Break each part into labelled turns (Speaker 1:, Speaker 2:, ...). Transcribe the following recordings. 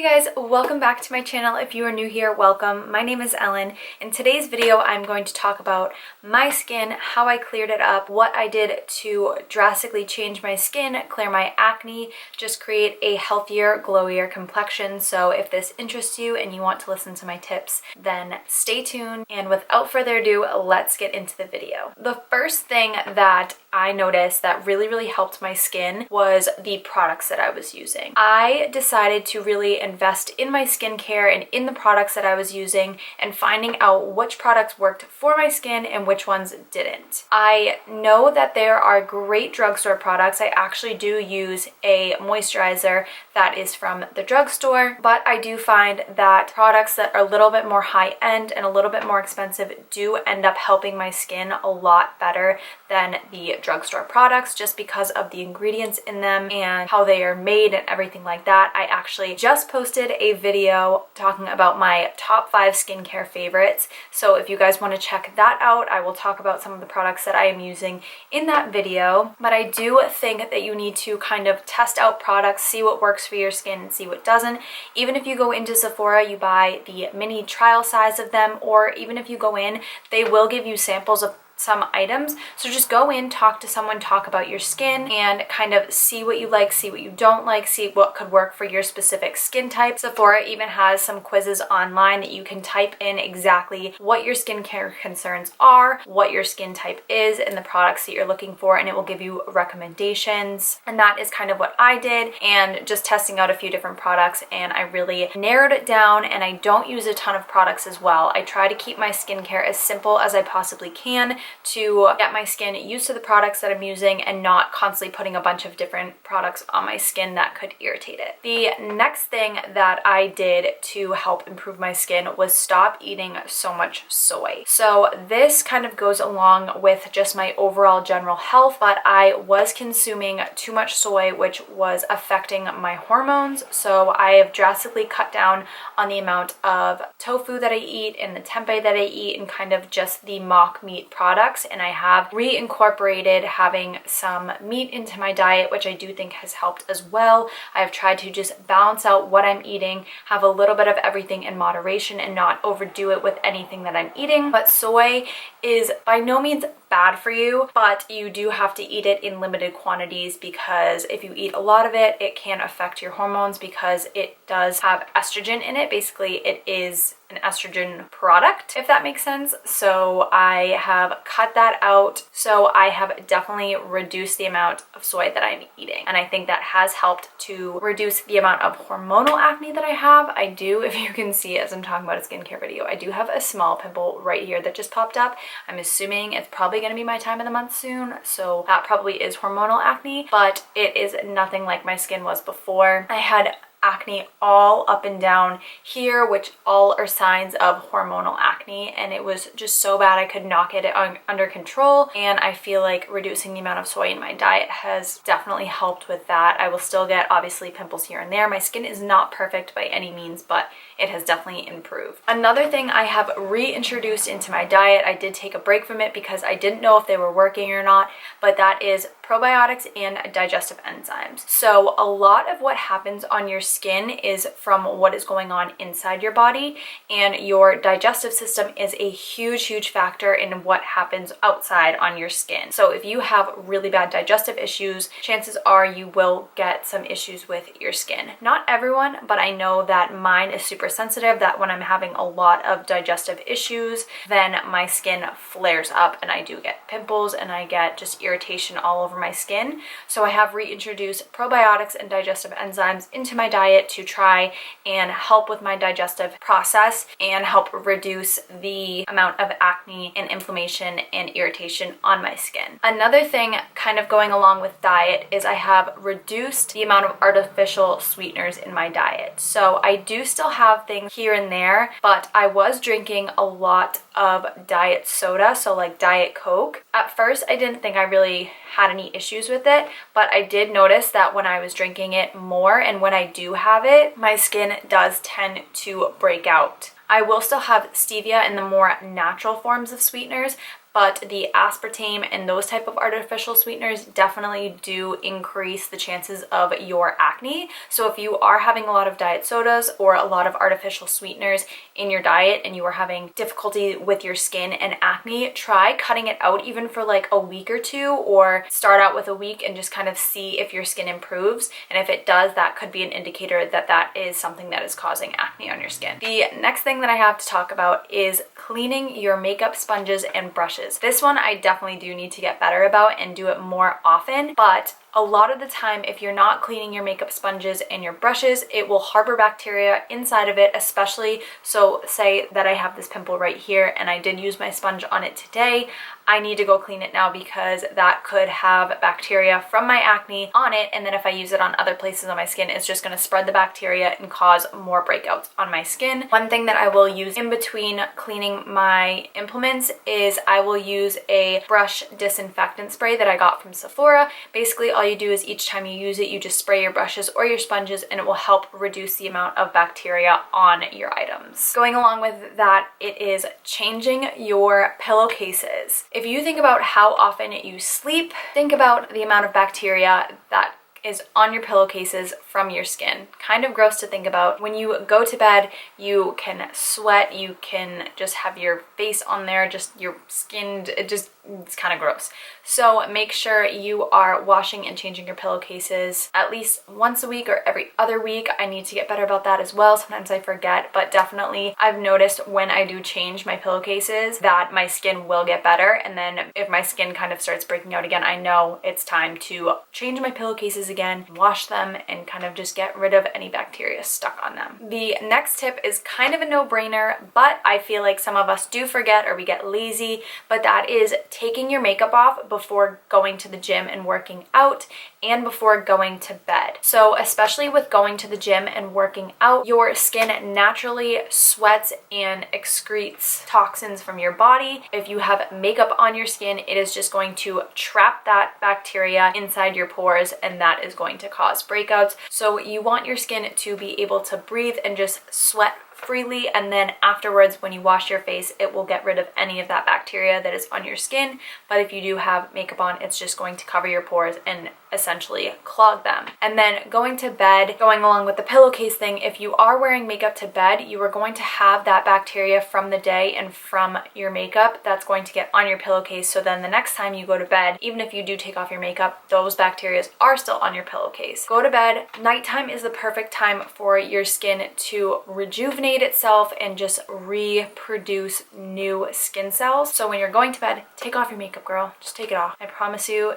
Speaker 1: Hey guys, welcome back to my channel. If you are new here, welcome. My name is Ellen. In today's video, I'm going to talk about my skin, how I cleared it up, what I did to drastically change my skin, clear my acne, just create a healthier, glowier complexion. So if this interests you and you want to listen to my tips, then stay tuned. And without further ado, let's get into the video. The first thing that I noticed that really helped my skin was the products that I was using. I decided to really invest in my skincare and in the products that I was using and finding out which products worked for my skin and which ones didn't. I know that there are great drugstore products. I actually do use a moisturizer that is from the drugstore, but I do find that products that are a little bit more high-end and a little bit more expensive do end up helping my skin a lot better than the drugstore products just because of the ingredients in them and how they are made and everything like that. I actually just posted a video talking about my top 5 skincare favorites. So if you guys want to check that out, I will talk about some of the products that I am using in that video. But I do think that you need to kind of test out products, see what works for your skin and see what doesn't. Even if you go into Sephora, you buy the mini trial size of them, or even if you go in, they will give you samples of some items. So just go in, talk to someone, talk about your skin and kind of see what you like, see what you don't like, see what could work for your specific skin type. Sephora even has some quizzes online that you can type in exactly what your skincare concerns are, what your skin type is, and the products that you're looking for, and it will give you recommendations. And that is kind of what I did, and just testing out a few different products, and I really narrowed it down. And I don't use a ton of products as well. I try to keep my skincare as simple as I possibly can to get my skin used to the products that I'm using and not constantly putting a bunch of different products on my skin that could irritate it. The next thing that I did to help improve my skin was stop eating so much soy. So this kind of goes along with just my overall general health, but I was consuming too much soy, which was affecting my hormones. So I have drastically cut down on the amount of tofu that I eat and the tempeh that I eat and kind of just the mock meat products. And I have reincorporated having some meat into my diet, which I do think has helped as well. I have tried to just balance out what I'm eating, have a little bit of everything in moderation and not overdo it with anything that I'm eating. But soy is by no means bad for you, but you do have to eat it in limited quantities, because if you eat a lot of it, it can affect your hormones because it does have estrogen in it. Basically, it is an estrogen product, if that makes sense. So I have cut that out. So I have definitely reduced the amount of soy that I'm eating. And I think that has helped to reduce the amount of hormonal acne that I have. I do, if you can see as I'm talking about a skincare video, I do have a small pimple right here that just popped up. I'm assuming it's probably going to be my time of the month soon. So that probably is hormonal acne, but it is nothing like my skin was before. I had acne all up and down here, which all are signs of hormonal acne, and it was just so bad I could not get it under control. And I feel like reducing the amount of soy in my diet has definitely helped with that. I will still get obviously pimples here and there. My skin is not perfect by any means, but it has definitely improved. Another thing I have reintroduced into my diet, I did take a break from it because I didn't know if they were working or not, but that is probiotics and digestive enzymes. So a lot of what happens on your skin is from what is going on inside your body, and your digestive system is a huge factor in what happens outside on your skin. So if you have really bad digestive issues, chances are you will get some issues with your skin. Not everyone, but I know that mine is super sensitive, that when I'm having a lot of digestive issues, then my skin flares up and I do get pimples and I get just irritation all over my skin. So I have reintroduced probiotics and digestive enzymes into my diet to try and help with my digestive process and help reduce the amount of acne and inflammation and irritation on my skin. Another thing kind of going along with diet is I have reduced the amount of artificial sweeteners in my diet. So I do still have things here and there, but I was drinking a lot of diet soda, so like Diet Coke. At first, I didn't think I really had any issues with it, but I did notice that when I was drinking it more and when I do have it, my skin does tend to break out. I will still have stevia in the more natural forms of sweeteners, but the aspartame and those type of artificial sweeteners definitely do increase the chances of your acne. So if you are having a lot of diet sodas or a lot of artificial sweeteners in your diet and you are having difficulty with your skin and acne, try cutting it out even for like a week or two, or start out with a week and just kind of see if your skin improves. And if it does, that could be an indicator that that is something that is causing acne on your skin. The next thing that I have to talk about is cleaning your makeup sponges and brushes. This one I definitely do need to get better about and do it more often, but a lot of the time, if you're not cleaning your makeup sponges and your brushes, it will harbor bacteria inside of it, especially, so say that I have this pimple right here and I did use my sponge on it today. I need to go clean it now because that could have bacteria from my acne on it, and then if I use it on other places on my skin, it's just going to spread the bacteria and cause more breakouts on my skin. One thing that I will use in between cleaning my implements is I will use a brush disinfectant spray that I got from Sephora. Basically, all you do is each time you use it, you just spray your brushes or your sponges and it will help reduce the amount of bacteria on your items. Going along with that, it is changing your pillowcases. If you think about how often you sleep, think about the amount of bacteria that is on your pillowcases from your skin. Kind of gross to think about. When you go to bed, you can sweat, you can just have your face on there, just your skin, it's kind of gross. So make sure you are washing and changing your pillowcases at least once a week or every other week. I need to get better about that as well. Sometimes I forget, but definitely I've noticed when I do change my pillowcases that my skin will get better. And then if my skin kind of starts breaking out again, I know it's time to change my pillowcases again, wash them, and kind of just get rid of any bacteria stuck on them. The next tip is kind of a no-brainer, but I feel like some of us do forget or we get lazy, but that is taking your makeup off before going to the gym and working out and before going to bed. So especially with going to the gym and working out, your skin naturally sweats and excretes toxins from your body. If you have makeup on your skin, it is just going to trap that bacteria inside your pores, and that is going to cause breakouts. So you want your skin to be able to breathe and just sweat freely, and then afterwards when you wash your face, it will get rid of any of that bacteria that is on your skin. But if you do have makeup on, it's just going to cover your pores and essentially clog them. And then going to bed, going along with the pillowcase thing, if you are wearing makeup to bed, you are going to have that bacteria from the day and from your makeup that's going to get on your pillowcase. So then the next time you go to bed, even if you do take off your makeup, those bacteria are still on your pillowcase. Go to bed. Nighttime is the perfect time for your skin to rejuvenate itself and just reproduce new skin cells. So when you're going to bed, take off your makeup, girl. Just take it off. I promise you,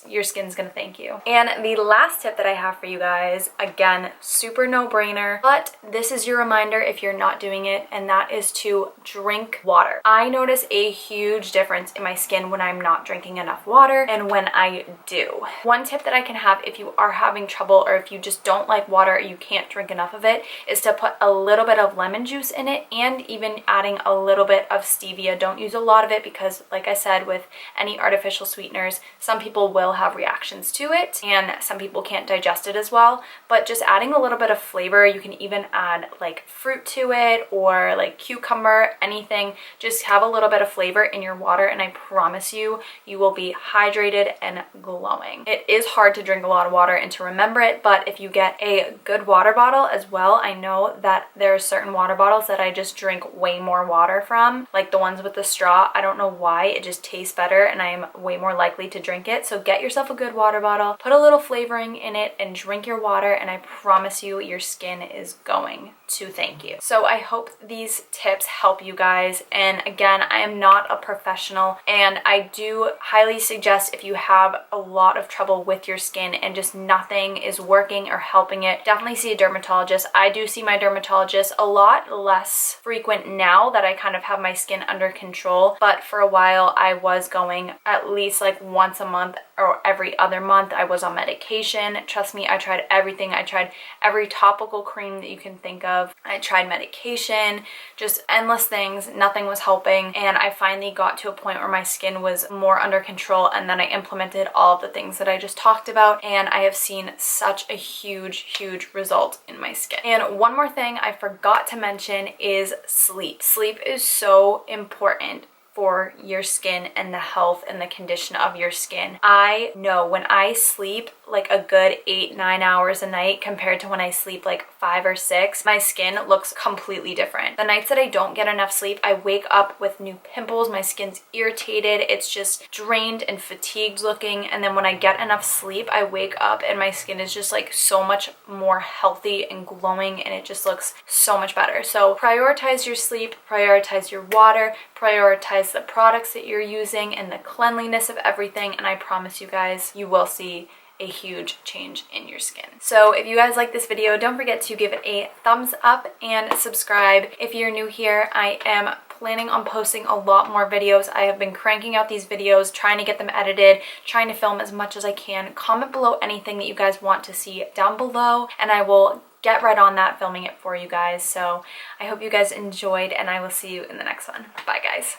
Speaker 1: your skin's gonna thank you. And the last tip that I have for you guys, again, super no-brainer, but this is your reminder if you're not doing it, and that is to drink water. I notice a huge difference in my skin when I'm not drinking enough water and when I do. One tip that I can have if you are having trouble or if you just don't like water or you can't drink enough of it is to put a little bit of lemon juice in it and even adding a little bit of stevia. Don't use a lot of it because, like I said, with any artificial sweeteners, some people will have reactions to it and some people can't digest it as well. But just adding a little bit of flavor, you can even add like fruit to it or like cucumber, anything. Just have a little bit of flavor in your water and I promise you, you will be hydrated and glowing. It is hard to drink a lot of water and to remember it, but if you get a good water bottle as well, I know that there are certain water bottles that I just drink way more water from, like the ones with the straw. I don't know why, it just tastes better and I am way more likely to drink it. So get yourself a good water bottle, put a little flavoring in it and drink your water, and I promise you your skin is going to thank you. So I hope these tips help you guys. And again, I am not a professional and I do highly suggest if you have a lot of trouble with your skin and just nothing is working or helping it, definitely see a dermatologist. I do see my dermatologist a lot less frequent now that I kind of have my skin under control, but for a while I was going at least like once a month or every other month. I was on medication. Trust me, I tried everything. I tried every topical cream that you can think of. I tried medication, just endless things. Nothing was helping. And I finally got to a point where my skin was more under control, and then I implemented all of the things that I just talked about, and I have seen such a huge result in my skin. And one more thing I forgot to mention is sleep. Sleep is so important for your skin and the health and the condition of your skin. I know when I sleep like a good 8-9 hours a night compared to when I sleep like 5 or 6, my skin looks completely different. The nights that I don't get enough sleep, I wake up with new pimples, my skin's irritated, it's just drained and fatigued looking, and then when I get enough sleep, I wake up and my skin is just like so much more healthy and glowing, and it just looks so much better. So prioritize your sleep, prioritize your water, prioritize the products that you're using and the cleanliness of everything, and I promise you guys, you will see a huge change in your skin. So if you guys like this video, don't forget to give it a thumbs up and subscribe. If you're new here, I am planning on posting a lot more videos. I have been cranking out these videos, trying to get them edited, trying to film as much as I can. Comment below anything that you guys want to see down below, and I will get right on that, filming it for you guys. So I hope you guys enjoyed, and I will see you in the next one. Bye guys.